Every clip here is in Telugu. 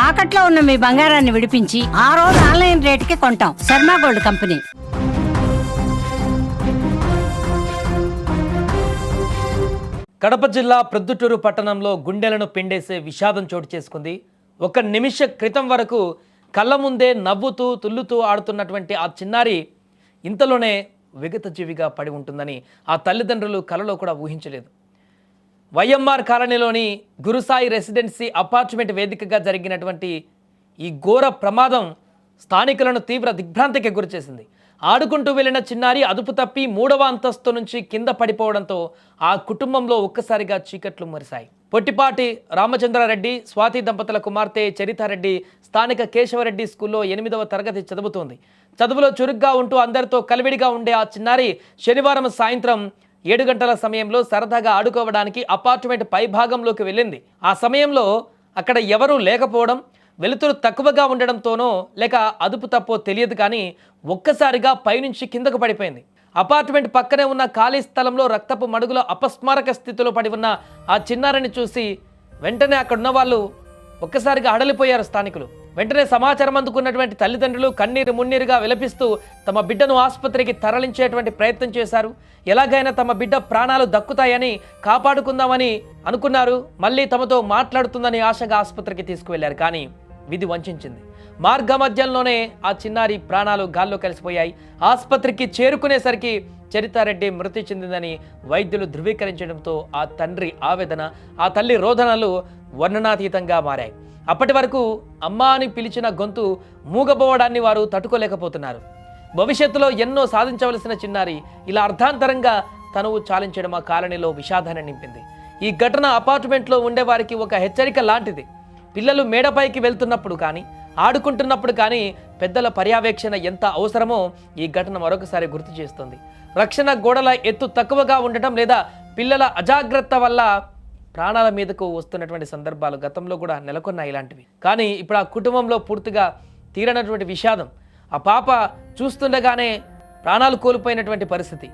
తాకట్లో ఉన్న మీ బంగారాన్ని విడిపించి ఆ రోజు ఆన్లైన్ రేటుకి కొంటాం. Sharma gold company. కడప జిల్లా ప్రొద్దుటూరు పట్టణంలో గుండెలను పిండేసే విషాదం చోటు చేసుకుంది. ఒక నిమిష క్రితం వరకు కళ్ళ ముందే నవ్వుతూ తుల్లుతూ ఆడుతున్నటువంటి ఆ చిన్నారి ఇంతలోనే విగత జీవిగా పడి ఉంటుందని ఆ తల్లిదండ్రులు కలలో కూడా ఊహించలేదు. వైఎంఆర్ కాలనీలోని గురుసాయి రెసిడెన్సీ అపార్ట్మెంట్ వేదికగా జరిగినటువంటి ఈ ఘోర ప్రమాదం స్థానికులను తీవ్ర దిగ్భ్రాంతికి గురిచేసింది. ఆడుకుంటూ వెళ్లిన చిన్నారి అదుపు తప్పి 3వ అంతస్తు నుంచి కింద పడిపోవడంతో ఆ కుటుంబంలో ఒక్కసారిగా చీకట్లు మరిశాయి. పొట్టిపాటి రామచంద్రారెడ్డి, స్వాతి దంపతుల కుమార్తె చరితారెడ్డి స్థానిక కేశవరెడ్డి స్కూల్లో 8వ తరగతి చదువుతోంది. చదువులో చురుగ్గా ఉంటూ అందరితో కలివిడిగా ఉండే ఆ చిన్నారి శనివారం సాయంత్రం 7 గంటల సమయంలో సరదాగా ఆడుకోవడానికి అపార్ట్మెంట్ పై భాగంలోకి వెళ్ళింది. ఆ సమయంలో అక్కడ ఎవరూ లేకపోవడం, వెలుతురు తక్కువగా ఉండడంతోనో లేక అదుపు తప్పో తెలియదు కానీ ఒక్కసారిగా పైనుంచి కిందకు పడిపోయింది. అపార్ట్మెంట్ పక్కనే ఉన్న ఖాళీ స్థలంలో రక్తపు మడుగులో అపస్మారక స్థితిలో పడి ఉన్న ఆ చిన్నారిని చూసి వెంటనే అక్కడున్న వాళ్ళు ఒక్కసారిగా హడలిపోయారు స్థానికులు. వెంటనే సమాచారం అందుకున్నటువంటి తల్లిదండ్రులు కన్నీరు మున్నీరుగా విలపిస్తూ తమ బిడ్డను ఆసుపత్రికి తరలించేటువంటి ప్రయత్నం చేశారు. ఎలాగైనా తమ బిడ్డ ప్రాణాలు దక్కుతాయని కాపాడుకుందామని అనుకున్నారు. మళ్ళీ తమతో మాట్లాడుతుందని ఆశగా ఆసుపత్రికి తీసుకువెళ్లారు. కానీ విధి వంచింది. మార్గ మధ్యంలోనే ఆ చిన్నారి ప్రాణాలు గాల్లో కలిసిపోయాయి. ఆసుపత్రికి చేరుకునేసరికి చరితారెడ్డి మృతి చెందిందని వైద్యులు ధృవీకరించడంతో ఆ తండ్రి ఆవేదన, ఆ తల్లి రోదనలు వర్ణనాతీతంగా మారాయి. అప్పటి వరకు అమ్మా అని పిలిచిన గొంతు మూగబోవడాన్ని వారు తట్టుకోలేకపోతున్నారు. భవిష్యత్తులో ఎన్నో సాధించవలసిన చిన్నారి ఇలా అర్ధాంతరంగా తనువు చాలించడం ఆ కాలనీలో విషాదాన్ని నింపింది. ఈ ఘటన అపార్ట్మెంట్లో ఉండేవారికి ఒక హెచ్చరిక లాంటిది. పిల్లలు మేడపైకి వెళ్తున్నప్పుడు కానీ ఆడుకుంటున్నప్పుడు కానీ పెద్దల పర్యవేక్షణ ఎంత అవసరమో ఈ ఘటన మరొకసారి గుర్తు చేస్తుంది. రక్షణ గోడల ఎత్తు తక్కువగా ఉండటం లేదా పిల్లల అజాగ్రత్త వల్ల ప్రాణాల మీదకు వస్తున్నటువంటి సందర్భాలు గతంలో కూడా నెలకొన్నాయి ఇలాంటివి. కానీ ఇప్పుడు ఆ కుటుంబంలో పూర్తిగా తీరనటువంటి విషాదం. ఆ పాప చూస్తుండగానే ప్రాణాలు కోల్పోయినటువంటి పరిస్థితి.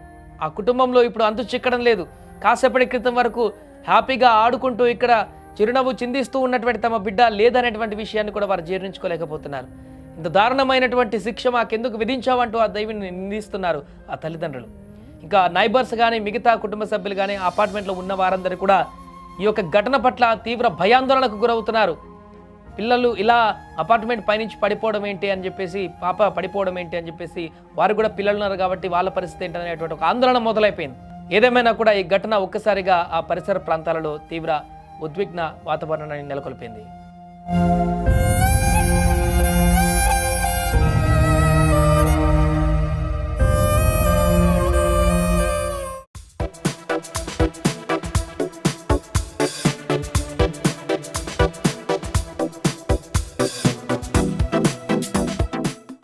ఆ కుటుంబంలో ఇప్పుడు అంతు చిక్కడం లేదు. కాసేపటి క్రితం వరకు హ్యాపీగా ఆడుకుంటూ ఇక్కడ చిరునవ్వు చిందిస్తూ ఉన్నటువంటి తమ బిడ్డ లేదనేటువంటి విషయాన్ని కూడా వారు జీర్ణించుకోలేకపోతున్నారు. ఇంత దారుణమైనటువంటి శిక్ష మాకెందుకు విధించావంటూ ఆ దైవాన్ని నిందిస్తున్నారు ఆ తల్లిదండ్రులు. ఇంకా నైబర్స్ కానీ మిగతా కుటుంబ సభ్యులు కానీ అపార్ట్మెంట్లో ఉన్న వారందరూ కూడా ఈ యొక్క ఘటన పట్ల తీవ్ర భయాందోళనకు గురవుతున్నారు. పిల్లలు ఇలా అపార్ట్మెంట్ పైనుంచి పడిపోవడం ఏంటి అని చెప్పేసి, పాప పడిపోవడం ఏంటి అని చెప్పేసి వారు కూడా పిల్లలు ఉన్నారు కాబట్టి వాళ్ళ పరిస్థితి ఏంటనేటువంటి ఒక ఆందోళన మొదలైపోయింది. ఏదేమైనా కూడా ఈ ఘటన ఒక్కసారిగా ఆ పరిసర ప్రాంతాలలో తీవ్ర ఉద్విగ్న వాతావరణాన్ని నెలకొల్పింది.